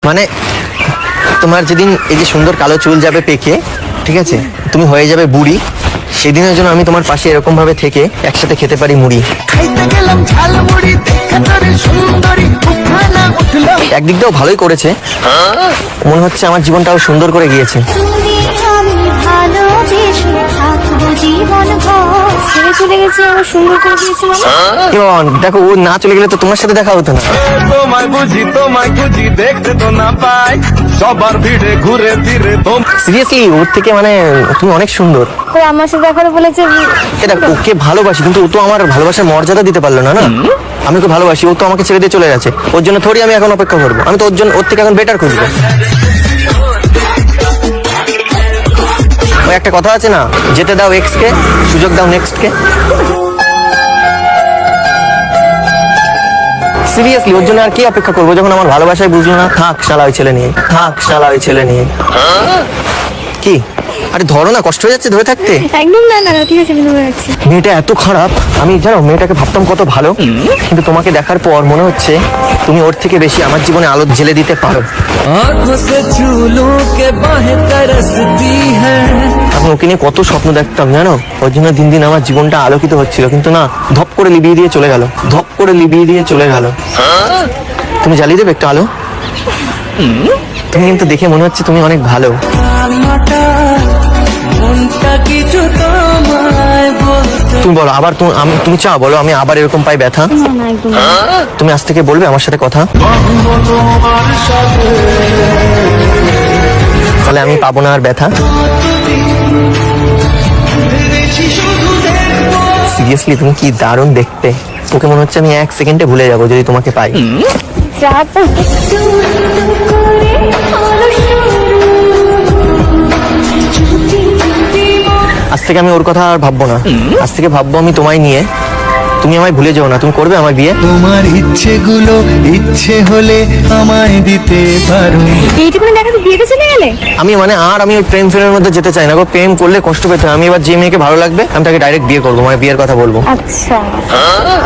মানে তোমার যেদিন এই যে সুন্দর কালো চুল যাবে পেকে, ঠিক আছে, তুমি হয়ে যাবে বুড়ি, সেদিনের জন্য আমি তোমার পাশে এরকম ভাবে থেকে একসাথে খেতে পারি মুড়ি। একদিক দিয়েও ভালোই করেছে, মনে হচ্ছে আমার জীবনটাও সুন্দর করে গিয়েছে। চলে গেছে, আমার সুন্দর করে দিয়েছে মানে। দেখো ও না চলে গেলে তো তোমার সাথে দেখা হতো না। তোমায় দেখতে তো না পাই সবার ভিড়ে ঘুরে ফিরে। সিরিয়াসলি ওর থেকে মানে তুমি অনেক সুন্দর। কই আমার সাথে দেখা করে বলেছে এটা ওকে ভালোবাসি, কিন্তু ও তো আমার ভালোবাসার মর্যাদা দিতে পারলো না। না আমি ওকে ভালোবাসি, ও তো আমাকে ছেড়ে দিয়ে চলে গেছে, ওর জন্য থোড়ি আমি এখন অপেক্ষা করবো। আমি তো ওর থেকে এখন বেটার খুঁজবো। ওই একটা কথা আছে না, যেতে দাও এক্স কে, সুযোগ দাও নেক্সট কে। সিরিয়াসলি ওর জন্য আর কি অপেক্ষা করবো যখন আমার ভালোবাসায় বুঝলো না। থাক শালা ওই ছেলে নিয়ে, থাক শালা ওই ছেলে নিয়ে। কি আরে ধরো না, কষ্ট হয়ে যাচ্ছে ধরে থাকতে। একদম না না ঠিক আছে, আমি ধরে রাখছি। মেয়েটা এত খারাপ, আমি জানো মেয়েটাকে ভাবতাম কত ভালো, কিন্তু তোমাকে দেখার পর মনে হচ্ছে তুমি ওর থেকে বেশি আমার জীবনে আলো জ্বেলে দিতে পারো। আমি ওকে নিয়ে কত স্বপ্ন দেখতাম জানো, ওর জন্য দিন দিন আমার জীবনটা আলোকিত হচ্ছিল, কিন্তু না, ধপ করে লিবিয়ে দিয়ে চলে গেল, ধপ করে লিবিয়ে দিয়ে চলে গেল। তুমি জ্বালিয়ে দেবে একটু আলো? তুমি কিন্তু দেখে মনে হচ্ছে তুমি অনেক ভালো। তুমি বলো আবার, তুমি চাও বলো আমি আবার এরকম পাই ব্যথা? না একদম। তুমি আজ থেকে বলবে আমার সাথে কথা, তাহলে আমি পাবো না আর ব্যথা। সিরিয়াসলি তুমি কি দারুণ দেখতে, তোকে মনে হচ্ছে আমি 1 সেকেন্ডে ভুলে যাবো যদি তোমাকে পাই। আজ থেকে আমি ওর কথা আর ভাববো না, আজ থেকে ভাববো আমি তোমায় নিয়ে। তুমি আমায় ভুলে যাও না, তুমি করবে আমার বিয়ে? তোমার ইচ্ছেগুলো ইচ্ছে হলে আমায় দিতে পারো। এইটুকুনি দেখা তো বিয়েতে চলে গেলে। আমি মানে আর আমি ওই প্রেম ফেমের মধ্যে যেতে চাই না গো, প্রেম করলে কষ্ট পেতে হয়। আমি এবার যে মেয়েকে ভালো লাগবে আমি তাকে ডাইরেক্ট বিয়ে করবো, মানে বিয়ের কথা বলবো। আচ্ছা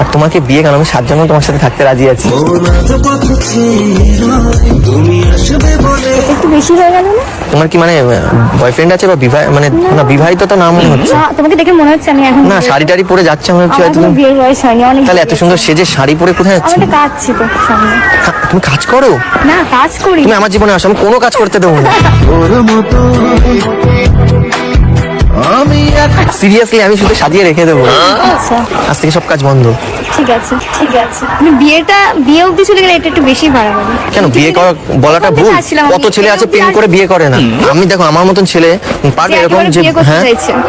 আর তোমাকে বিয়ে কেন, আমি 7 জন্য তোমার সাথে থাকতে রাজি আছি। একটু বেশি হয়ে গেল না? তোমার কি মানে বয়ফ্রেন্ড আছে বা মানে না বিবাহিত তো না মনে হচ্ছে। না, তোমাকে দেখে মনে হচ্ছে আমি এখন না শাড়ি টাড়ি পরে যাচ্ছে মনে হচ্ছে হয়তো। আমার বিয়ের বয়স হয়নি অনেক। তাহলে এত সুন্দর সেজে শাড়ি পরে কোথায় যাচ্ছে? আমার একটা কাজ ছিল সামনে। তুমি কাজ করো? না কাজ করি। তুমি আমার জীবনে আসো, আমি কোনো কাজ করতে দেবো না। সিরিয়াসলি আমি শুধু সাজিয়ে রেখে দেবো, আচ্ছা আজ থেকে সব কাজ বন্ধ। ঠিক আছে ঠিক আছে। তুমি বিয়ে অবধি চলে গেলে এটা একটু বেশি বাড়াবাড়ি। কেন বিয়ে করা বলাটা ভুল? কত ছেলে আছে প্রেম করে বিয়ে করে না। আমি দেখো আমার মতন ছেলে পারবে এরকম যে, হ্যাঁ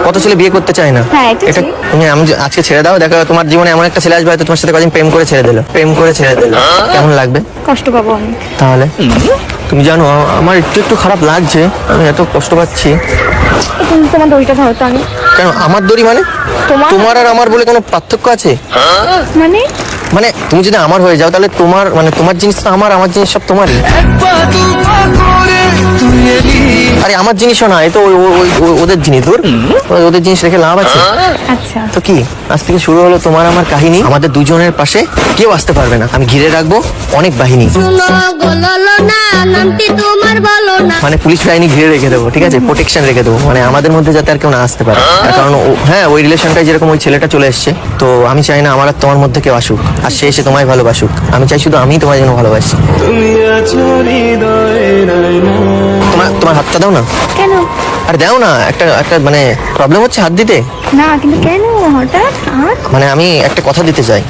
কত ছেলে বিয়ে করতে চায় না। এটা তুমি আমি আজকে ছেড়ে দাও, দেখো তোমার জীবনে এমন একটা ছেলে আসবে হয়তো তোমার সাথে কদিন প্রেম করে ছেড়ে দিল, প্রেম করে ছেড়ে দিল, কেমন লাগবে? কষ্ট পাবো আমি। তাহলে তুমি জানো আমার একটু খারাপ লাগছে, আমি এত কষ্ট পাচ্ছি। তুমি তোমার দড়িটা ধরো তো। আমি কেন আমার দড়ি? মানে তোমার আর আমার বলে কোনো পার্থক্য আছে? মানে মানে তুমি যদি আমার হয়ে যাও তাহলে তোমার মানে তোমার জিনিস তো আমার, আমার জিনিস সব তোমারই। আরে আমার জিনিসও না, এ তো ওদের জিনিস। দূর, ওদের জিনিস রেখে লাভ আছে? আচ্ছা তো কি আজ থেকে শুরু হলো তোমার আমার কাহিনী। আমাদের দুজনের পাশে কেউ আসতে পারবে না, আমি ঘিরে রাখবো অনেক বাহিনী, মানে পুলিশ বাহিনী ঘিরে রেখে দেবো, ঠিক আছে, প্রোটেকশন রেখে দেবো, মানে আমাদের মধ্যে যাতে আর কেউ না আসতে পারে। কারণ হ্যাঁ ওই রিলেশনটাই যেরকম ওই ছেলেটা চলে এসছে, তো আমি চাই না আমার আর তোমার মধ্যে কেউ আসুক, আর সে এসে তোমায় ভালোবাসুক। আমি চাই শুধু আমি তোমার জন্য ভালোবাসি। তোমার হাতটা দাও না। কেন? আর দাও না, একটা মানে প্রবলেম হচ্ছে হাত দিতে। না কিন্তু কেন হঠাৎ? আর মানে আমি একটা কথা দিতে চাই,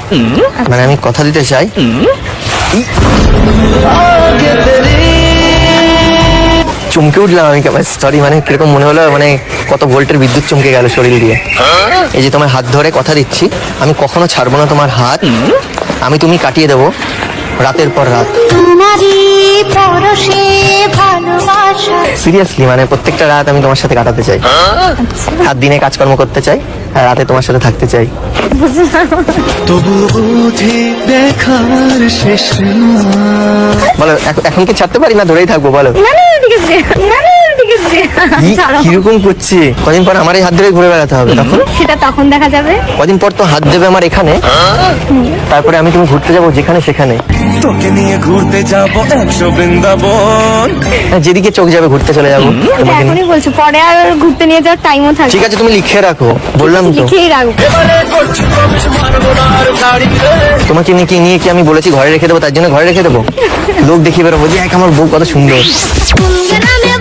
মানে আমি কথা দিতে চাই। চমকে উঠলাম আমি, সরি, মানে কিরকম মনে হলো, মানে কত ভোল্টের বিদ্যুৎ চমকে গেল শরীর দিয়ে। এই যে তোমার হাত ধরে কথা দিচ্ছি, আমি কখনো ছাড়বো না তোমার হাত, আমি তুমি কাটিয়ে দেবো রাতের পর রাত। সিরিয়াসলি মানে প্রত্যেকটা রাত আমি তোমার সাথে কাটাতে চাই, আর দিনে কাজকর্ম করতে চাই, আর রাতে তোমার সাথে থাকতে চাই। তবু বুঝি দেখার শেষ বলো এখন কি ছাড়তে পারি না ধরেই থাকবো? বলো। না না ঠিক আছে, না না ঠিক আছে ছাড়ো। কিরকম করছি? কদিন পর আমার এই হাত ধরে ঘুরে বেড়াতে হবে তখন। সেটা তখন দেখা যাবে। কদিন পর তো হাত দেবে আমার এখানে, তারপরে আমি তুমি ঘুরতে যাবো যেখানে সেখানে। তোকে নিয়ে ঘুরতে যাবো 100 বৃন্দাবন। হ্যাঁ, যেদিকে চোখ যাবে ঘুরতে চলে যাবো এটা তোমাকে নিয়ে। এখনই বলছো, পরে আর ঘুরতে নিয়ে যাওয়ার টাইমও থাকবে। ঠিক আছে তুমি লিখে রাখো, বললাম তো লিখেই রাখবো। তোমাকে নিয়ে কি আমি বলেছি ঘরে রেখে দেবো, তার জন্য ঘরে রেখে দেবো? লোক দেখিয়ে বেরোবো যে এক আমার বউ কত সুন্দর। কোন গ্রামে